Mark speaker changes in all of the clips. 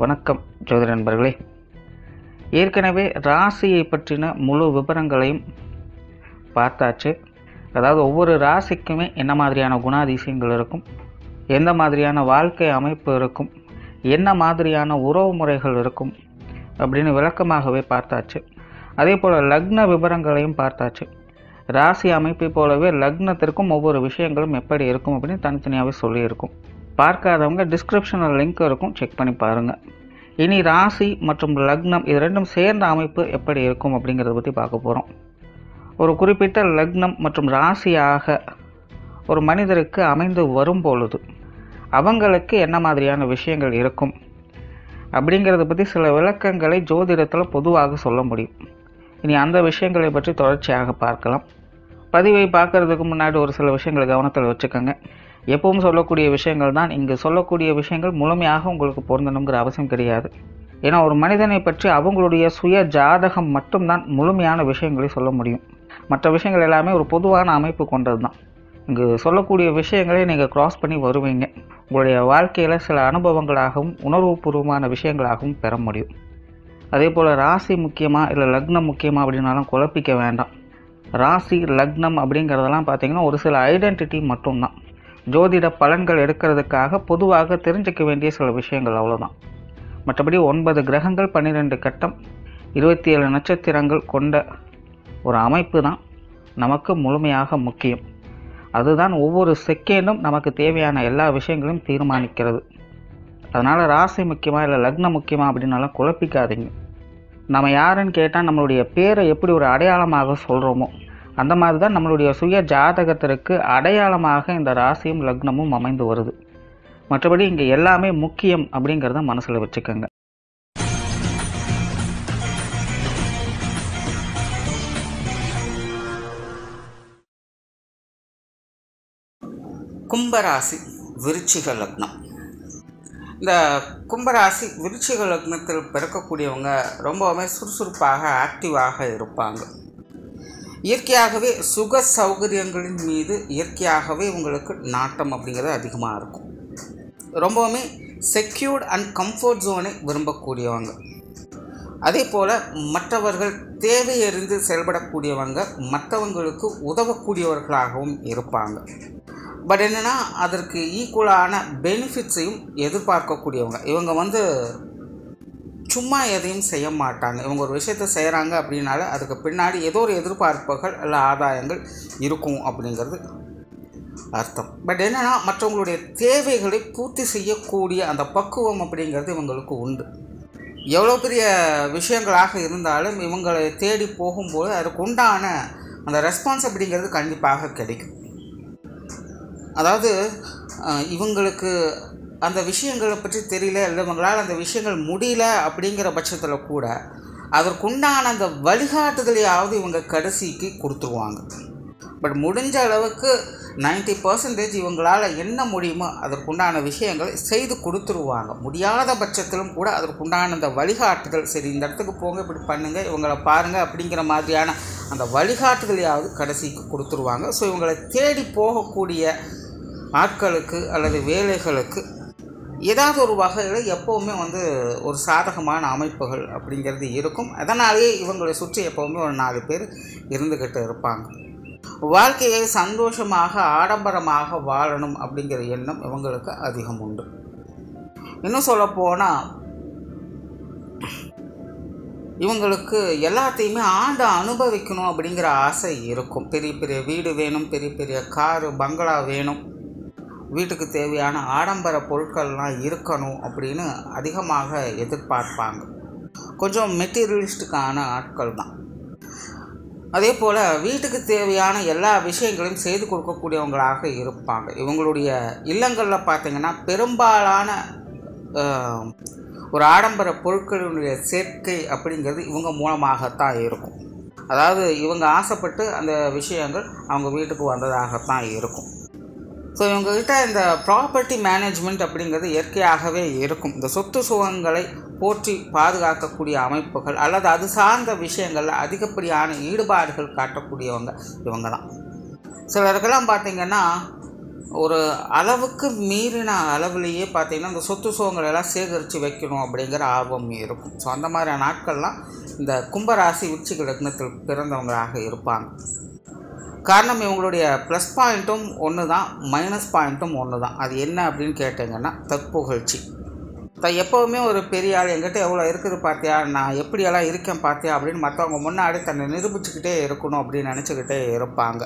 Speaker 1: வணக்கம் ஜோதிட நண்பர்களே. ஏற்கனவே ராசியை பற்றின முழு விவரங்களையும் பார்த்தாச்சு. அதாவது ஒவ்வொரு ராசிக்குமே என்ன மாதிரியான குணாதிசயங்கள் இருக்கும், எந்த மாதிரியான வாழ்க்கை அமைப்பு இருக்கும், என்ன மாதிரியான உறவு முறைகள் இருக்கும் அப்படின்னு விளக்கமாகவே பார்த்தாச்சு. அதே போல் லக்ன விவரங்களையும் பார்த்தாச்சு. ராசி அமைப்பை போலவே லக்னத்திற்கும் ஒவ்வொரு விஷயங்களும் எப்படி இருக்கும் அப்படின்னு தனித்தனியாகவே சொல்லியிருக்கும். பார்க்காதவங்க டிஸ்கிரிப்ஷனில் லிங்க் இருக்கும், செக் பண்ணி பாருங்கள். இனி ராசி மற்றும் லக்னம் இது ரெண்டும் சேர்ந்த அமைப்பு எப்படி இருக்கும் அப்படிங்கிறத பற்றி பார்க்க போகிறோம். ஒரு குறிப்பிட்ட லக்னம் மற்றும் ராசியாக ஒரு மனிதருக்கு அமைந்து வரும் பொழுது அவங்களுக்கு என்ன மாதிரியான விஷயங்கள் இருக்கும் அப்படிங்கிறத பற்றி சில விளக்கங்களை ஜோதிடத்தில் பொதுவாக சொல்ல முடியும். இனி அந்த விஷயங்களை பற்றி தொடர்ச்சியாக பார்க்கலாம். பதிவை பார்க்குறதுக்கு முன்னாடி ஒரு சில விஷயங்களை கவனத்தில் வச்சுக்கோங்க. எப்பவும் சொல்லக்கூடிய விஷயங்கள் தான், இங்கு சொல்லக்கூடிய விஷயங்கள் முழுமையாக உங்களுக்கு பொருந்தணுங்கிற அவசியம் கிடையாது. ஏன்னா ஒரு மனிதனை பற்றி அவங்களுடைய சுய ஜாதகம் மட்டும்தான் முழுமையான விஷயங்களை சொல்ல முடியும். மற்ற விஷயங்கள் எல்லாமே ஒரு பொதுவான அமைப்பு கொண்டது தான். இங்கு சொல்லக்கூடிய விஷயங்களை நீங்கள் கிராஸ் பண்ணி வருவீங்க. உங்களுடைய வாழ்க்கையில் சில அனுபவங்களாகவும் உணர்வுபூர்வமான விஷயங்களாகவும் பெற முடியும். அதே போல் ராசி முக்கியமாக இல்லை லக்னம் முக்கியமாக அப்படின்னாலும் குழப்பிக்க வேண்டாம். ராசி லக்னம் அப்படிங்கிறதெல்லாம் பார்த்திங்கன்னா ஒரு சில ஐடென்டிட்டி மட்டும்தான். ஜோதிட பலன்கள் எடுக்கிறதுக்காக பொதுவாக தெரிஞ்சிக்க வேண்டிய சில விஷயங்கள் அவ்வளோதான். மற்றபடி 9 கிரகங்கள் 12 கட்டம் 27 நட்சத்திரங்கள் கொண்ட ஒரு அமைப்பு தான் நமக்கு முழுமையாக முக்கியம். அதுதான் ஒவ்வொரு செகண்டும் நமக்கு தேவையான எல்லா விஷயங்களையும் தீர்மானிக்கிறது. அதனால் ராசி முக்கியமாக இல்லை லக்னம் முக்கியமாக அப்படின்னாலும் குழப்பிக்காதீங்க. நம்ம யாருன்னு கேட்டால் நம்மளுடைய பேரை எப்படி ஒரு அடையாளமாக சொல்கிறோமோ அந்த மாதிரி தான் நம்மளுடைய சுய ஜாதகத்திற்கு அடையாளமாக இந்த ராசியும் லக்னமும் அமைந்து வருது. மற்றபடி இங்கே எல்லாமே முக்கியம் அப்படிங்கிறத மனசில் வச்சுக்கோங்க. கும்பராசி விருச்சிக லக்னம். இந்த கும்பராசி விருச்சிக லக்னத்தில் பிறக்கக்கூடியவங்க ரொம்பவுமே சுறுசுறுப்பாக ஆக்டிவாக இருப்பாங்க. இயற்கையாகவே சுக சௌகரியங்களின் மீது இயற்கையாகவே உங்களுக்கு நாட்டம் அப்படிங்கிறது அதிகமாக இருக்கும். ரொம்பவுமே செக்யூர்ட் அண்ட் கம்ஃபர்ட் ஜோனை விரும்பக்கூடியவங்க. அதே போல் மற்றவர்கள் தேவையறிந்து செயல்படக்கூடியவங்க, மற்றவங்களுக்கு உதவக்கூடியவர்களாகவும் இருப்பாங்க. பட் என்னென்னா அதற்கு ஈக்குவலான பெனிஃபிட்ஸையும் எதிர்பார்க்கக்கூடியவங்க. இவங்க சும்மா எதையும் செய்ய மாட்டாங்க. இவங்க ஒரு விஷயத்தை செய்கிறாங்க அப்படின்னால அதுக்கு பின்னாடி ஏதோ ஒரு எதிர்பார்ப்புகள் இல்லை ஆதாயங்கள் இருக்கும் அப்படிங்கிறது அர்த்தம். பட் என்னென்னா மற்றவங்களுடைய தேவைகளை பூர்த்தி செய்யக்கூடிய அந்த பக்குவம் அப்படிங்கிறது இவங்களுக்கு உண்டு. எவ்வளோ பெரிய விஷயங்களாக இருந்தாலும் இவங்களை தேடி போகும்போது அதுக்கு உண்டான அந்த ரெஸ்பான்ஸ் அப்படிங்கிறது கண்டிப்பாக கிடைக்கும். அதாவது இவங்களுக்கு அந்த விஷயங்களை பற்றி தெரியல, இல்லை இவங்களால் அந்த விஷயங்கள் முடியல அப்படிங்கிற பட்சத்தில் கூட அதற்குண்டான அந்த வழிகாட்டுதலையாவது இவங்க கடைசிக்கு கொடுத்துருவாங்க. பட் முடிஞ்ச அளவுக்கு 90% இவங்களால் என்ன முடியுமோ அதற்குண்டான விஷயங்களை செய்து கொடுத்துருவாங்க. முடியாத பட்சத்திலும் கூட அதற்குண்டான அந்த வழிகாட்டுதல், சரி இந்த இடத்துக்கு போங்க, இப்படி பண்ணுங்கள், இவங்களை பாருங்கள் அப்படிங்கிற மாதிரியான அந்த வழிகாட்டுதலையாவது கடைசிக்கு கொடுத்துருவாங்க. ஸோ இவங்களை தேடி போகக்கூடிய ஆட்களுக்கு அல்லது வேலைகளுக்கு ஏதாவது ஒரு வகையில் எப்போவுமே ஒரு சாதகமான அமைப்புகள் அப்படிங்கிறது இருக்கும். அதனாலேயே இவங்களை சுற்றி எப்போவுமே ஒரு 4 பேர் இருந்துக்கிட்டு இருப்பாங்க. வாழ்க்கையை சந்தோஷமாக ஆடம்பரமாக வாழணும் அப்படிங்கிற எண்ணம் இவங்களுக்கு அதிகம் உண்டு. இன்னும் சொல்லப்போனால் இவங்களுக்கு எல்லாத்தையுமே ஆண்டு அனுபவிக்கணும் அப்படிங்கிற ஆசை இருக்கும். பெரிய பெரிய வீடு வேணும், பெரிய பெரிய காரு பங்களா வேணும், வீட்டுக்கு தேவையான ஆடம்பர பொருட்கள்லாம் இருக்கணும் அப்படின்னு அதிகமாக எதிர்பார்ப்பாங்க. கொஞ்சம் மெட்டீரியலிஸ்டுக்கான ஆட்கள் தான். அதே போல் வீட்டுக்கு தேவையான எல்லா விஷயங்களையும் செய்து கொடுக்கக்கூடியவங்களாக இருப்பாங்க. இவங்களுடைய இல்லங்களில் பார்த்திங்கன்னா பெரும்பாலான ஒரு ஆடம்பர பொருட்களுடைய சேர்க்கை அப்படிங்கிறது இவங்க மூலமாகத்தான் இருக்கும். அதாவது இவங்க ஆசைப்பட்டு அந்த விஷயங்கள் அவங்க வீட்டுக்கு வந்ததாகத்தான் இருக்கும். ஸோ இவங்ககிட்ட இந்த ப்ராப்பர்ட்டி மேனேஜ்மெண்ட் அப்படிங்கிறது இயற்கையாகவே இருக்கும். இந்த சொத்து சுகங்களை போற்றி பாதுகாக்கக்கூடிய அமைப்புகள் அல்லது அது சார்ந்த விஷயங்களில் அதிகப்படியான ஈடுபாடுகள் காட்டக்கூடியவங்க இவங்க தான். சிலருக்கெல்லாம் பார்த்திங்கன்னா ஒரு அளவுக்கு மீறின அளவுலேயே பார்த்திங்கன்னா இந்த சொத்து சுகங்கள் எல்லாம் சேகரித்து வைக்கணும் அப்படிங்கிற ஆர்வம் இருக்கும். ஸோ அந்த மாதிரியான நாட்கள்லாம் இந்த கும்பராசி விருச்சிக லக்னத்தில் பிறந்தவங்களாக இருப்பாங்க. காரணம் இவங்களுடைய ப்ளஸ் பாயிண்ட்டும் ஒன்று தான், மைனஸ் பாயிண்ட்டும் ஒன்று தான். அது என்ன அப்படின்னு கேட்டிங்கன்னா தற்புகழ்ச்சி. எப்போவுமே ஒரு பெரிய ஆள் என்கிட்ட எவ்வளோ இருக்குது பார்த்தியா, நான் எப்படியெல்லாம் இருக்கேன் பார்த்தியா அப்படின்னு மற்றவங்க முன்னாடி தன்னை நிரூபிச்சுக்கிட்டே இருக்கணும் அப்படின்னு நினச்சிக்கிட்டே இருப்பாங்க.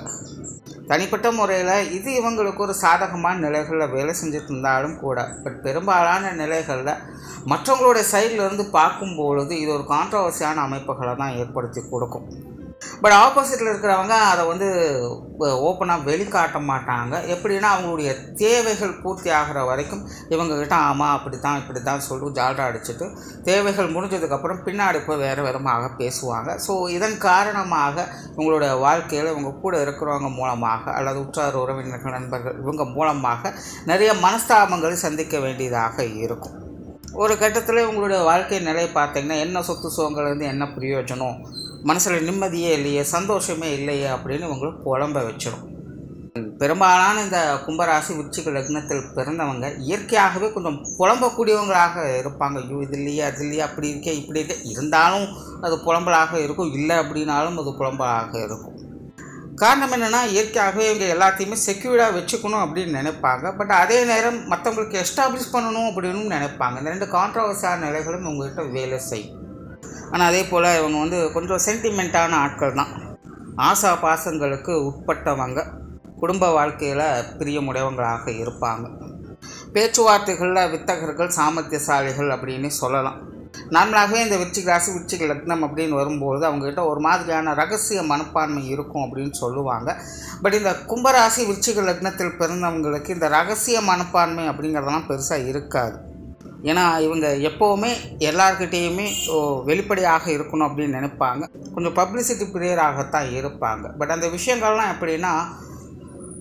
Speaker 1: தனிப்பட்ட முறையில் இது இவங்களுக்கு ஒரு சாதகமான நிலைகளில் வேலை செஞ்சுட்டு இருந்தாலும் கூட, பட் பெரும்பாலான நிலைகளில் மற்றவங்களுடைய சைட்லேருந்து பார்க்கும்பொழுது இது ஒரு கான்ட்ரவர்சியான அமைப்புகளை தான் ஏற்படுத்தி கொடுக்கும். பட் ஆப்போசிட்டில் இருக்கிறவங்க அதை ஓப்பனாக வெளிக்காட்ட மாட்டாங்க. எப்படின்னா அவங்களுடைய தேவைகள் பூர்த்தி ஆகிற வரைக்கும் இவங்ககிட்ட ஆமாம் அப்படி தான் இப்படி தான் சொல்லி ஜால்ரா அடிச்சுட்டு தேவைகள் முடிஞ்சதுக்கப்புறம் பின்னாடி போய் வேறு விதமாக பேசுவாங்க. ஸோ இதன் காரணமாக உங்களுடைய வாழ்க்கையில் இவங்க கூட இருக்கிறவங்க மூலமாக அல்லது உற்றார் உறவினர்கள் நண்பர்கள் இவங்க மூலமாக நிறைய மனஸ்தாபங்களை சந்திக்க வேண்டியதாக இருக்கும். ஒரு கட்டத்தில் உங்களுடைய வாழ்க்கை நிலை பார்த்திங்கன்னா என்ன சொத்து சுகங்கள் என்ன பிரயோஜனம், மனசில் நிம்மதியே இல்லையே, சந்தோஷமே இல்லையே அப்படின்னு உங்களுக்கு புலம்ப வச்சிடும். பெரும்பாலான இந்த கும்பராசி விருச்சிக லக்னத்தில் பிறந்தவங்க இயற்கையாகவே கொஞ்சம் புலம்பக்கூடியவங்களாக இருப்பாங்க. ஐயோ இது இல்லையே அது இல்லையே அப்படி இருக்கே இப்படி இருக்கே, இருந்தாலும் அது புலம்பலாக இருக்கும், இல்லை அப்படின்னாலும் அது புலம்பலாக இருக்கும். காரணம் என்னென்னா இயற்கையாகவே இவங்க எல்லாத்தையுமே செக்யூர்டாக வச்சுக்கணும் அப்படின்னு நினைப்பாங்க. பட் அதே நேரம் மற்றவங்களுக்கு எஸ்டாப்ளிஷ் பண்ணணும் அப்படின்னு நினைப்பாங்க. இந்த ரெண்டு கான்ட்ரவர்சியான நிலைகளும் உங்கள்கிட்ட வேலை செய்யும். ஆனால் அதே போல் இவங்க கொஞ்சம் சென்டிமெண்ட்டான ஆட்கள் தான். ஆசா பாசங்களுக்கு உட்பட்டவங்க, குடும்ப வாழ்க்கையில் பிரியமுடையவங்களாக இருப்பாங்க. பேச்சுவார்த்தைகளில் வித்தகர்கள், சாமர்த்தியசாலிகள் அப்படின்னு சொல்லலாம். நார்மலாகவே இந்த விருச்சிக ராசி விருச்சிக லக்னம் அப்படின்னு வரும்போது அவங்ககிட்ட ஒரு மாதிரியான ரகசிய மனப்பான்மை இருக்கும் அப்படின்னு சொல்லுவாங்க. பட் இந்த கும்பராசி விருச்சிக லக்னத்தில் பிறந்தவங்களுக்கு இந்த ரகசிய மனப்பான்மை அப்படிங்கிறதெல்லாம் பெருசாக இருக்காது. ஏன்னா இவங்க எப்போவுமே எல்லார்கிட்டேயுமே வெளிப்படையாக இருக்கணும் அப்படின்னு நினைப்பாங்க. கொஞ்சம் பப்ளிசிட்டி பிரியராகத்தான் இருப்பாங்க. பட் அந்த விஷயங்கள்லாம் எப்படின்னா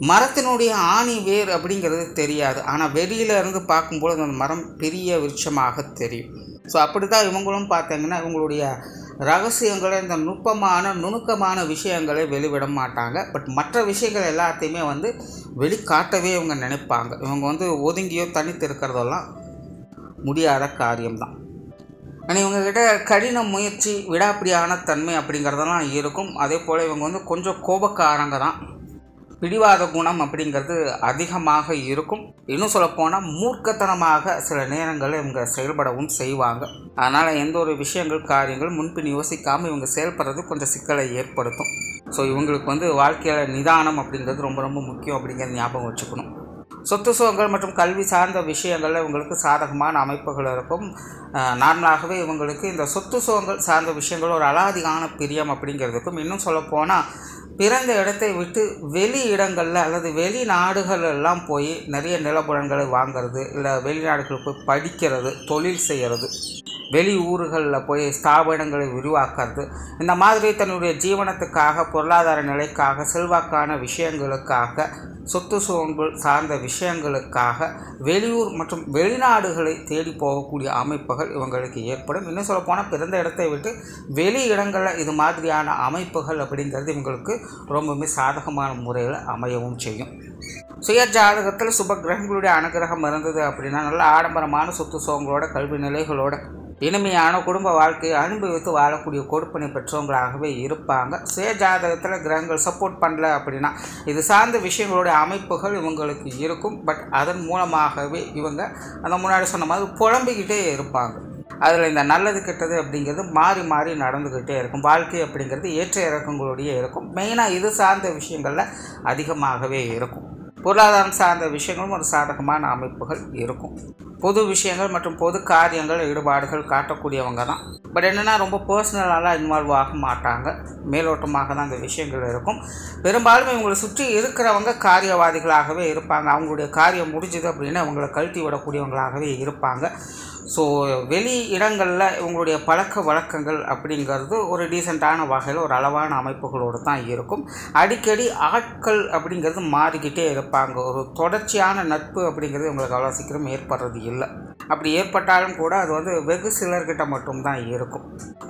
Speaker 1: மரத்தினுடைய ஆணி வேர் அப்படிங்கிறது தெரியாது, ஆனால் வெளியில் இருந்து பார்க்கும்போது அந்த மரம் பெரிய விருட்சமாக தெரியும். ஸோ அப்படி தான் இவங்களும் பார்த்தீங்கன்னா இவங்களுடைய ரகசியங்களை, இந்த நுணுக்கமான விஷயங்களை வெளிவிட மாட்டாங்க. பட் மற்ற விஷயங்கள் எல்லாத்தையுமே வெளிக்காட்டவே இவங்க நினைப்பாங்க. இவங்க ஒதுங்கியோ தனித்து இருக்கிறதெல்லாம் முடியாத காரியம்தான். ஆனால் இவங்ககிட்ட கடின முயற்சி, விடாப்பிடியான தன்மை அப்படிங்கிறதெல்லாம் இருக்கும். அதே போல் இவங்க கொஞ்சம் கோபக்காரங்க தான். பிடிவாத குணம் அப்படிங்கிறது அதிகமாக இருக்கும். இன்னும் சொல்லப்போனால் மூர்க்கத்தனமாக சில நேரங்களில் இவங்க செயல்படவும் செய்வாங்க. அதனால் எந்த ஒரு விஷயங்கள் காரியங்கள் முன்பின் யோசிக்காமல் இவங்க செயல்படுறது கொஞ்சம் சிக்கலை ஏற்படுத்தும். ஸோ இவங்களுக்கு வாழ்க்கையில் நிதானம் அப்படிங்கிறது ரொம்ப ரொம்ப முக்கியம் அப்படிங்கிறத ஞாபகம் வச்சுக்கணும். சொத்து சுகங்கள் மற்றும் கல்வி சார்ந்த விஷயங்களில் இவங்களுக்கு சாதகமான அமைப்புகள் இருக்கும். நார்மலாகவே இவங்களுக்கு இந்த சொத்து சுகங்கள் சார்ந்த விஷயங்கள் ஒரு அலாதிகான பிரியம் அப்படிங்கிறதுக்கும், இன்னும் சொல்லப்போனால் பிறந்த இடத்தை விட்டு வெளி இடங்களில் அல்லது வெளிநாடுகள் எல்லாம் போய் நிறைய நிலப்புலன்களை வாங்கிறது, இல்லை வெளிநாடுகளுக்கு போய் படிக்கிறது, தொழில் செய்கிறது, வெளி ஊர்களில் போய் ஸ்தாபனங்களை விரிவாக்குறது, இந்த மாதிரி தன்னுடைய ஜீவனத்துக்காக, பொருளாதார நிலைக்காக, செல்வாக்கான விஷயங்களுக்காக, சொத்து சுகங்கள் சார்ந்த விஷயங்களுக்காக வெளியூர் மற்றும் வெளிநாடுகளை தேடி போகக்கூடிய அமைப்புகள் இவங்களுக்கு ஏற்படும். இன்னும் சொல்லப்போனால் பிறந்த இடத்தை விட்டு வெளி இடங்களில் இது மாதிரியான அமைப்புகள் அப்படிங்கிறது இவங்களுக்கு ரொம்பவுமே சாதகமான முறையில் அமையவும் செய்யும். சுய ஜாதகத்தில் சுப கிரகங்களுடைய அனுகிரகம் இருந்தது அப்படின்னா நல்ல ஆடம்பரமான சொத்து சுகங்களோட, கல்வி நிலைகளோட, இனிமையான குடும்ப வாழ்க்கையை அனுபவித்து வாழக்கூடிய கொடுப்பனை பெற்றவங்களாகவே இருப்பாங்க. சுய ஜாதகத்தில் கிரகங்கள் சப்போர்ட் பண்ணல அப்படின்னா இது சார்ந்த விஷயங்களுடைய அமைப்புகள் இவங்களுக்கு இருக்கும். பட் அதன் மூலமாகவே இவங்க அந்த முன்னாடி சொன்ன மாதிரி புலம்பிக்கிட்டே இருப்பாங்க. அதில் இந்த நல்லது கெட்டது அப்படிங்கிறது மாறி மாறி நடந்துக்கிட்டே இருக்கும். வாழ்க்கை அப்படிங்கிறது ஏற்ற இறக்கங்களுடைய இருக்கும். மெயினாக இது சார்ந்த விஷயங்களில் அதிகமாகவே இருக்கும். பொருளாதாரம் சார்ந்த விஷயங்களும் ஒரு சாதகமான அமைப்புகள் இருக்கும். பொது விஷயங்கள் மற்றும் பொது காரியங்கள் ஈடுபாடுகள் காட்டக்கூடியவங்க தான். பட் என்னென்னா ரொம்ப பர்சனலாலாம் இன்வால்வ் ஆக மாட்டாங்க. மேலோட்டமாக தான் அந்த விஷயங்கள் இருக்கும். பெரும்பாலும் இவங்களை சுற்றி இருக்கிறவங்க காரியவாதிகளாகவே இருப்பாங்க. அவங்களுடைய காரியம் முடிஞ்சுது அப்படின்னா அவங்கள கழட்டி விடக்கூடியவங்களாகவே இருப்பாங்க. ஸோ வெளி இடங்களில் இவங்களுடைய பழக்க வழக்கங்கள் அப்படிங்கிறது ஒரு டீசெண்டான வகையில் ஒரு அளவான அமைப்புகளோடு தான் இருக்கும். அடிக்கடி ஆட்கள் அப்படிங்கிறது மாறிக்கிட்டே இருப்பாங்க. ஒரு தொடர்ச்சியான நட்பு அப்படிங்கிறது இவங்களுக்கு அவ்வளோ சீக்கிரம் ஏற்படுறது இல்லை. அப்படி ஏற்பட்டாலும் கூட அது வெகு சிலர்கிட்ட மட்டும்தான் இருக்கும்.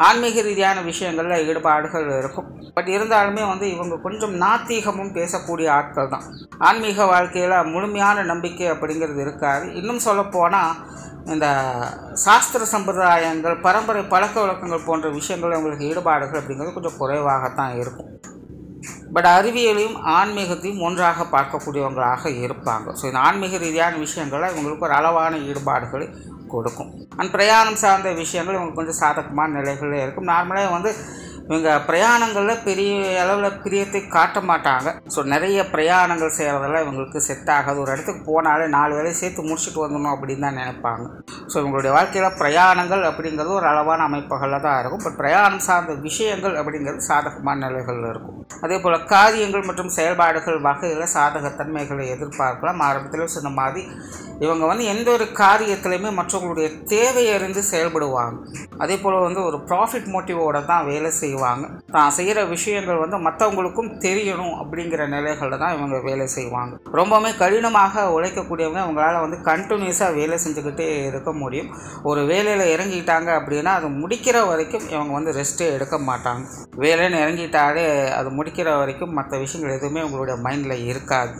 Speaker 1: ஆன்மீக ரீதியான விஷயங்களில் ஈடுபாடுகள் இருக்கும். பட் இருந்தாலுமே இவங்க கொஞ்சம் நாத்திகமும் பேசக்கூடிய ஆட்கள் தான். ஆன்மீக வாழ்க்கையில் முழுமையான நம்பிக்கை அப்படிங்கிறது இருக்காது. இன்னும் சொல்லப்போனால் இந்த சாஸ்திர சம்பிரதாயங்கள், பரம்பரை பழக்க வழக்கங்கள் போன்ற விஷயங்கள் அவங்களுக்கு ஈடுபாடுகள் அப்படிங்கிறது கொஞ்சம் குறைவாகத்தான் இருக்கும். பட் அறிவியலையும் ஆன்மீகத்தையும் ஒன்றாக பார்க்கக்கூடியவங்களாக இருப்பாங்க. ஸோ இந்த ஆன்மீக ரீதியான விஷயங்களை இவங்களுக்கு ஒரு அளவான ஈடுபாடுகளை கொடுக்கும். பிரயாணம் சார்ந்த விஷயங்கள் இவங்களுக்கு கொஞ்சம் சாதகமான நிலைகளில் இருக்கும். நார்மலாக இவங்க பிரயாணங்களில் பெரிய அளவில் பிரியத்தை காட்ட மாட்டாங்க. ஸோ நிறைய பிரயாணங்கள் செய்கிறதெல்லாம் இவங்களுக்கு செட் ஆகாது. ஒரு இடத்துக்கு போனாலே 4 வேலையை சேர்த்து முடிச்சுட்டு வந்துடணும் அப்படின்னு தான் நினைப்பாங்க. ஸோ இவங்களுடைய வாழ்க்கையில் பிரயாணங்கள் அப்படிங்கிறது ஒரு அளவான அமைப்புகளில் தான் இருக்கும். பட் பிரயாணம் சார்ந்த விஷயங்கள் அப்படிங்கிறது சாதகமான நிலைகளில் இருக்கும். அதே போல் காரியங்கள் மற்றும் செயல்பாடுகள் வகையில் சாதகத்தன்மைகளை எதிர்பார்க்கலாம். ஆரம்பத்தில் சொன்ன மாதிரி இவங்க எந்த ஒரு காரியத்திலையுமே மற்றவங்களுடைய தேவையை அறிந்து செயல்படுவாங்க. அதே போல் ஒரு ப்ராஃபிட் மோட்டிவோடு தான் வேலை செய்வாங்க. தான் செய்கிற விஷயங்கள் மற்றவங்களுக்கும் தெரியணும் அப்படிங்கிற நிலைகளில் தான் இவங்க வேலை செய்வாங்க. ரொம்பவுமே கடினமாக உழைக்கக்கூடியவங்க. அவங்களால கண்டினியூஸாக வேலை செஞ்சுக்கிட்டே இருக்க முடியும். ஒரு வேலையில் இறங்கிட்டாங்க அப்படின்னா அது முடிக்கிற வரைக்கும் இவங்க ரெஸ்ட்டே எடுக்க மாட்டாங்க. வேலைன்னு இறங்கிட்டாலே அது முடிக்கிற வரைக்கும் மற்ற விஷயங்கள் எதுவுமே உங்களுடைய மைண்டில் இருக்காது.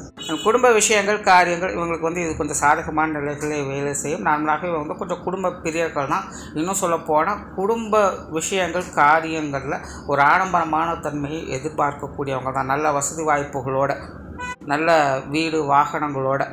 Speaker 1: குடும்ப விஷயங்கள், காரியங்கள் இவங்களுக்கு இது கொஞ்சம் சாதகமான நிலைகளே வேலை செய்யும். நார்மலாகவே கொஞ்சம் குடும்ப பிரியர்கள் தான். இன்னும் சொல்லப்போனால் குடும்ப விஷயங்கள், காரியங்களில் ஒரு ஆடம்பரமான தன்மையை எதிர்பார்க்கக்கூடியவங்க தான். நல்ல வசதி வாய்ப்புகளோட, நல்ல வீடு வாகனங்களோட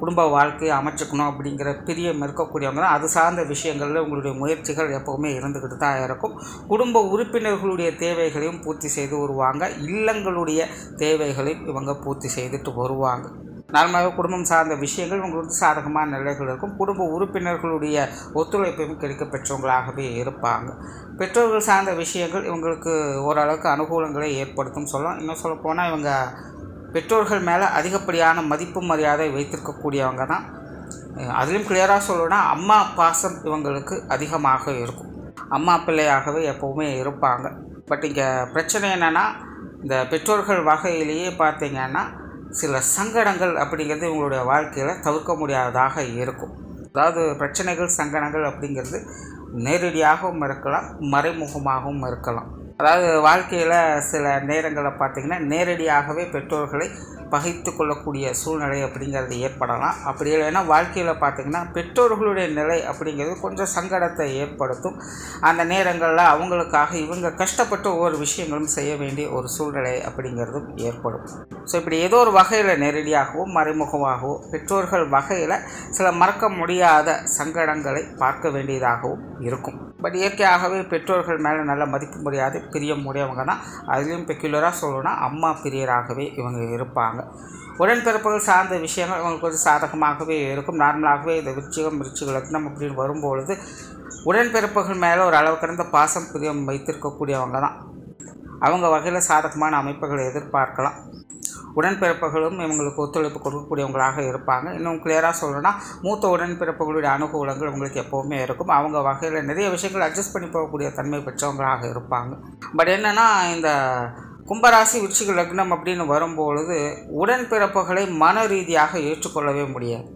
Speaker 1: குடும்ப வாழ்க்கையை அமைச்சுக்கணும் அப்படிங்கிற பிரியம் இருக்கக்கூடியவங்க தான். அது சார்ந்த விஷயங்களில் உங்களுடைய முயற்சிகள் எப்போவுமே இருந்துக்கிட்டு தான் இருக்கும். குடும்ப உறுப்பினர்களுடைய தேவைகளையும் பூர்த்தி செய்து வருவாங்க. இல்லங்களுடைய தேவைகளையும் இவங்க பூர்த்தி செய்துட்டு வருவாங்க. நார்மலாக குடும்பம் சார்ந்த விஷயங்கள் உங்களுக்கு சாதகமான நிலைகள் இருக்கும். குடும்ப உறுப்பினர்களுடைய ஒத்துழைப்பையும் கிடைக்க பெற்றவங்களாகவே இருப்பாங்க. பெற்றோர்கள் சார்ந்த விஷயங்கள் இவங்களுக்கு ஓரளவுக்கு அனுகூலங்களை ஏற்படுத்தும் சொல்லலாம். இன்னும் சொல்லப்போனால் இவங்க பெற்றோர்கள் மேலே அதிகப்படியான மதிப்பு மரியாதை வைத்திருக்கக்கூடியவங்க தான். அதுலேயும் கிளியராக சொல்லணும்னா அம்மா பாசம் இவங்களுக்கு அதிகமாக இருக்கும். அம்மா பிள்ளையாகவே எப்போவுமே இருப்பாங்க. பட் இங்கே பிரச்சனை என்னென்னா, இந்த பெற்றோர்கள் வகையிலேயே பார்த்திங்கன்னா சில சங்கடங்கள் அப்படிங்கிறது இவங்களுடைய வாழ்க்கையில் தவிர்க்க முடியாததாக இருக்கும். அதாவது பிரச்சனைகள், சங்கடங்கள் அப்படிங்கிறது நேரடியாகவும் இருக்கலாம், மறைமுகமாகவும் இருக்கலாம். அதாவது வாழ்க்கையில் சில நேரங்களில் பார்த்திங்கன்னா நேரடியாகவே பெற்றோர்களை பகைத்து கொள்ளக்கூடிய சூழ்நிலை அப்படிங்கிறது ஏற்படலாம். அப்படி இல்லைன்னா வாழ்க்கையில் பார்த்திங்கன்னா பெற்றோர்களுடைய நிலை அப்படிங்கிறது கொஞ்சம் சங்கடத்தை ஏற்படுத்தும். அந்த நேரங்களில் அவங்களுக்காக இவங்க கஷ்டப்பட்டு ஒவ்வொரு விஷயங்களும் செய்ய வேண்டிய ஒரு சூழ்நிலை அப்படிங்கிறதும் ஏற்படும். ஸோ இப்படி ஏதோ ஒரு வகையில் நேரடியாகவோ மறைமுகமாகவோ பெற்றோர்கள் வகையில் சில மறக்க முடியாத சங்கடங்களை பார்க்க வேண்டியதாகவும் இருக்கும். பட் இயற்கையாகவே பெற்றோர்கள் மேலே நல்ல மதிப்பு முடியாது, பிரியம் உடையவங்க தான். அதுலேயும் பெக்குலராக சொல்லணும்னா அம்மா பிரியராகவே இவங்க இருப்பாங்க. உடன்பிறப்புகள் சார்ந்த விஷயங்கள் இவங்களுக்கு கொஞ்சம் சாதகமாகவே இருக்கும். நார்மலாகவே இந்த விருச்சிகம் லக்னம் அப்படின்னு வரும்பொழுது உடன்பிறப்புகள் மேலே ஒரு அளவு கடந்த பாசம் பிரியம் வைத்திருக்கக்கூடியவங்க தான். அவங்க வகையில் சாதகமான அமைப்புகளை எதிர்பார்க்கலாம். உடன்பிறப்புகளும் இவங்களுக்கு ஒத்துழைப்பு கொடுக்கக்கூடியவங்களாக இருப்பாங்க. இன்னும் கிளியராக சொல்லணும்னா மூத்த உடன்பிறப்புகளுடைய அனுகூலங்கள் இவங்களுக்கு எப்போவுமே இருக்கும். அவங்க வகையில் நிறைய விஷயங்கள் அட்ஜஸ்ட் பண்ணி போகக்கூடிய தன்மை பெற்றவங்களாக இருப்பாங்க. பட் என்னென்னா, இந்த கும்பராசி விருச்சிக லக்னம் அப்படின்னு வரும்பொழுது உடன்பிறப்புகளை மன ரீதியாக ஏற்றுக்கொள்ளவே முடியாது.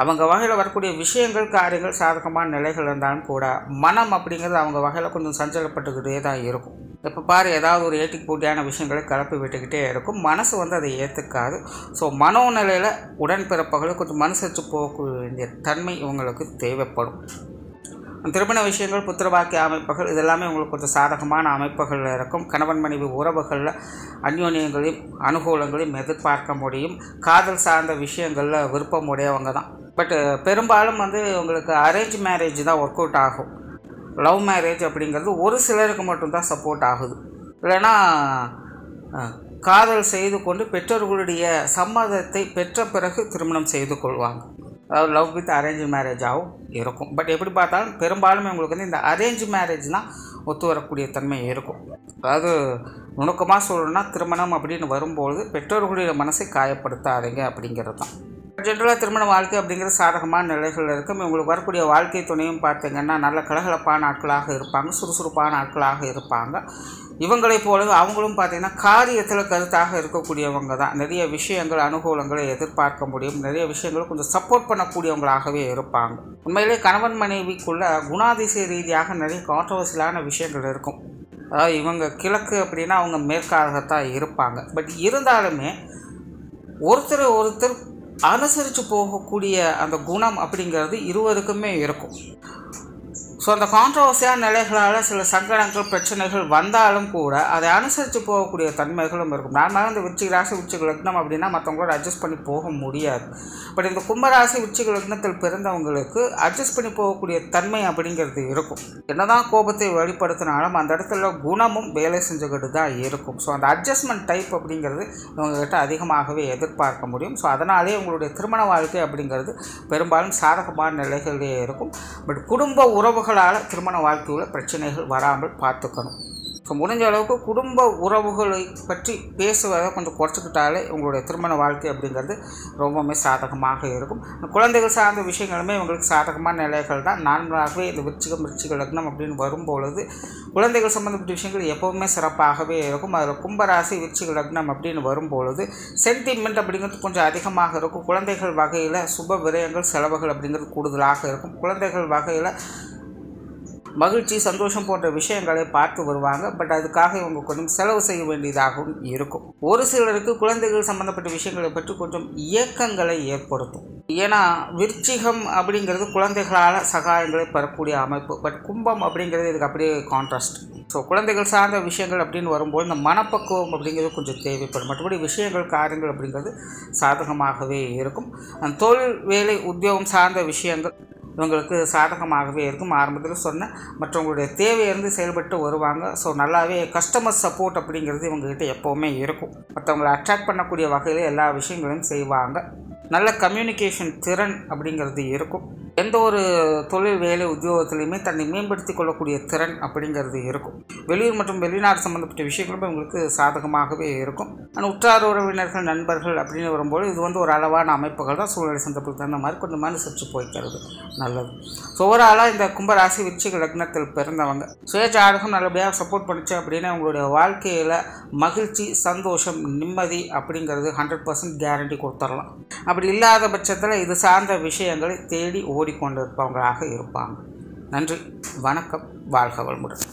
Speaker 1: அவங்க வகையில் வரக்கூடிய விஷயங்கள், காரியங்கள் சாதகமான நிலைகள் இருந்தாலும் கூட மனம் அப்படிங்கிறது அவங்க வகையில் கொஞ்சம் சஞ்சலப்பட்டுக்கிட்டே தான் இருக்கும். இப்போ பாரு, ஏதாவது ஒரு ஏட்டிக்கு போட்டியான விஷயங்களை கலப்பி விட்டுக்கிட்டே இருக்கும். மனசு அதை ஏற்றுக்காது. ஸோ மனோநிலையில் உடன்பிறப்புகளை கொஞ்சம் மனசு போக வேண்டிய தன்மை இவங்களுக்கு தேவைப்படும். திருமண விஷயங்கள், புத்திரபாக்கிய அமைப்புகள் இதெல்லாமே உங்களுக்கு கொஞ்சம் சாதகமான அமைப்புகளில் இருக்கும். கணவன் மனைவி உறவுகளில் அந்யோன்யங்களையும் அனுகூலங்களையும் எதிர்பார்க்க முடியும். காதல் சார்ந்த விஷயங்களில் விருப்பம் உடையவங்க தான். பட் பெரும்பாலும் உங்களுக்கு அரேஞ்ச் மேரேஜ் தான் ஒர்க் அவுட் ஆகும். லவ் மேரேஜ் அப்படிங்கிறது ஒரு சிலருக்கு மட்டும்தான் சப்போர்ட் ஆகுது. இல்லைன்னா காதல் செய்து கொண்டு பெற்றோர்களுடைய சம்மதத்தை பெற்ற பிறகு திருமணம் செய்து கொள்வாங்க. அதாவது லவ் வித் அரேஞ்ச் மேரேஜாகவும் இருக்கும். பட் எப்படி பார்த்தாலும் பெரும்பாலும் உங்களுக்கு இந்த அரேஞ்ச் மேரேஜ் தான் ஒத்து வரக்கூடிய தன்மை இருக்கும். அதாவது நுணுக்கமாக சொல்லணும்னா திருமணம் அப்படின்னு வரும்பொழுது பெற்றோர்களுடைய மனசை காயப்படுத்தாதீங்க அப்படிங்கிறது தான். ஜென்ரலாக திருமண வாழ்க்கை அப்படிங்கிறது சாதகமான நிலைகள் இருக்கும். இவங்களுக்கு வரக்கூடிய வாழ்க்கை துணையும் பார்த்திங்கன்னா நல்ல கலகலப்பான ஆட்களாக இருப்பாங்க, சுறுசுறுப்பான ஆட்களாக இருப்பாங்க. இவங்களைப் போலவே அவங்களும் பார்த்திங்கன்னா காரியத்தில் கருத்தாக இருக்கக்கூடியவங்க தான். நிறைய விஷயங்கள் அனுகூலங்களை எதிர்பார்க்க முடியும், நிறைய விஷயங்கள் கொஞ்சம் சப்போர்ட் பண்ணக்கூடியவங்களாகவே இருப்பாங்க. உண்மையிலே கணவன் மனைவிக்குள்ள குணாதிசய ரீதியாக நிறைய கான்ட்ரவர்சியலான விஷயங்கள் இருக்கும். அதாவது இவங்க கிழக்கு அப்படின்னா அவங்க மேற்காகத்தான் இருப்பாங்க. பட் இருந்தாலுமே ஒருத்தர் அனுசரித்து போகக்கூடிய அந்த குணம் அப்படிங்கிறது இருவருக்குமே இருக்கும். ஸோ அந்த கான்ட்ரவர்சியான நிலைகளால் சில சங்கடங்கள் பிரச்சனைகள் வந்தாலும் கூட அதை அனுசரித்து போகக்கூடிய தன்மைகளும் இருக்கும். நார்மலாக இந்த விருச்சிக ராசி விருச்சிக லக்னம் அப்படின்னா மற்றவங்களோட அட்ஜஸ்ட் பண்ணி போக முடியாது. பட் இந்த கும்பராசி விருச்சிக லக்னத்தில் பிறந்தவங்களுக்கு அட்ஜஸ்ட் பண்ணி போகக்கூடிய தன்மை அப்படிங்கிறது இருக்கும். என்னதான் கோபத்தை வெளிப்படுத்தினாலும் அந்த இடத்துல குணமும் வேலை செஞ்சுக்கிட்டு தான் இருக்கும். ஸோ அந்த அட்ஜஸ்ட்மெண்ட் டைப் அப்படிங்கிறது இவங்ககிட்ட அதிகமாகவே எதிர்பார்க்க முடியும். ஸோ அதனாலே உங்களுடைய திருமண வாழ்க்கை அப்படிங்கிறது பெரும்பாலும் சாதகமான நிலைகளிலே இருக்கும். பட் குடும்ப உறவுகளால் திருமண வாழ்க்கையில் பிரச்சனைகள் வராமல் பார்த்துக்கணும். ஸோ முடிஞ்ச அளவுக்கு குடும்ப உறவுகளை பற்றி பேசுவதை கொஞ்சம் குறைச்சிக்கிட்டாலே உங்களுடைய திருமண வாழ்க்கை அப்படிங்கிறது ரொம்பவுமே சாதகமாக இருக்கும். குழந்தைகள் சார்ந்த விஷயங்களுமே இவங்களுக்கு சாதகமான நிலைகள் தான். நார்மலாகவே இந்த விருச்சிக லக்னம் அப்படின்னு வரும்பொழுது குழந்தைகள் சம்மந்தப்பட்ட விஷயங்கள் எப்போவுமே சிறப்பாகவே இருக்கும். அதில் கும்பராசி விருச்சிக லக்னம் அப்படின்னு வரும்பொழுது சென்டிமெண்ட் அப்படிங்கிறது கொஞ்சம் அதிகமாக இருக்கும். குழந்தைகள் வகையில் சுப விரயங்கள் செலவுகள் அப்படிங்கிறது கூடுதலாக இருக்கும். குழந்தைகள் வகையில் மகிழ்ச்சி சந்தோஷம் போன்ற விஷயங்களை பார்த்து வருவாங்க. பட் அதுக்காக இவங்க கொஞ்சம் செலவு செய்ய வேண்டியதாகவும் இருக்கும். ஒரு சிலருக்கு குழந்தைகள் சம்பந்தப்பட்ட விஷயங்களை பற்றி கொஞ்சம் இயக்கங்களை ஏற்படுத்தும். ஏன்னா விருச்சிகம் அப்படிங்கிறது குழந்தைகளால் சகாயங்களை பெறக்கூடிய அமைப்பு. பட் கும்பம் அப்படிங்கிறது இதுக்கு அப்படியே கான்ட்ராஸ்ட். ஸோ குழந்தைகள் சார்ந்த விஷயங்கள் அப்படின்னு வரும்போது இந்த மனப்பக்குவம் அப்படிங்கிறது கொஞ்சம் தேவைப்படும். மற்றபடி விஷயங்கள் காரியங்கள் அப்படிங்கிறது சாதகமாகவே இருக்கும். தொழில் வேலை உத்தியோகம் சார்ந்த விஷயங்கள் இவங்களுக்கு சாதகமாகவே இருக்கும். ஆரம்பத்தில் சொன்ன மற்றவங்களுடைய தேவையிலிருந்து செயல்பட்டு வருவாங்க. ஸோ நல்லாவே கஸ்டமர் சப்போர்ட் அப்படிங்கிறது இவங்ககிட்ட எப்போவுமே இருக்கும். மற்றவங்களை அட்ராக்ட் பண்ணக்கூடிய வகையில் எல்லா விஷயங்களையும் செய்வாங்க. நல்ல கம்யூனிகேஷன் திறன் அப்படிங்கிறது இருக்கும். எந்த ஒரு தொழில் வேலை உத்தியோகத்திலையுமே தன்னை மேம்படுத்தி கொள்ளக்கூடிய திறன் அப்படிங்கிறது இருக்கும். வெளியூர் மற்றும் வெளிநாடு சம்மந்தப்பட்ட விஷயங்களும் உங்களுக்கு சாதகமாகவே இருக்கும். ஆனால் உற்றார் உறவினர்கள் நண்பர்கள் அப்படின்னு வரும்போது இது ஒரு அளவான அமைப்புகள் தான். சூழ்நிலை சந்தர்ப்பத்துக்கு தகுந்த மாதிரி கொஞ்சம் அனுசரித்து போய்க்கிறது நல்லது. ஸோ ஓவராலாக இந்த கும்பராசி விருச்சிக லக்னத்தில் பிறந்தவங்க சுயஜாதகம் நல்லபடியாக சப்போர்ட் பண்ணிச்சு அப்படின்னா உங்களுடைய வாழ்க்கையில் மகிழ்ச்சி சந்தோஷம் நிம்மதி அப்படிங்கிறது 100% கேரண்டி கொடுத்துடலாம். அப்படி இல்லாத பட்சத்தில் இது சார்ந்த விஷயங்களை தேடி ஓடிக்கொண்டு இருப்பவங்களாக இருப்பாங்க. நன்றி, வணக்கம், வாழ்க வளமுடன்.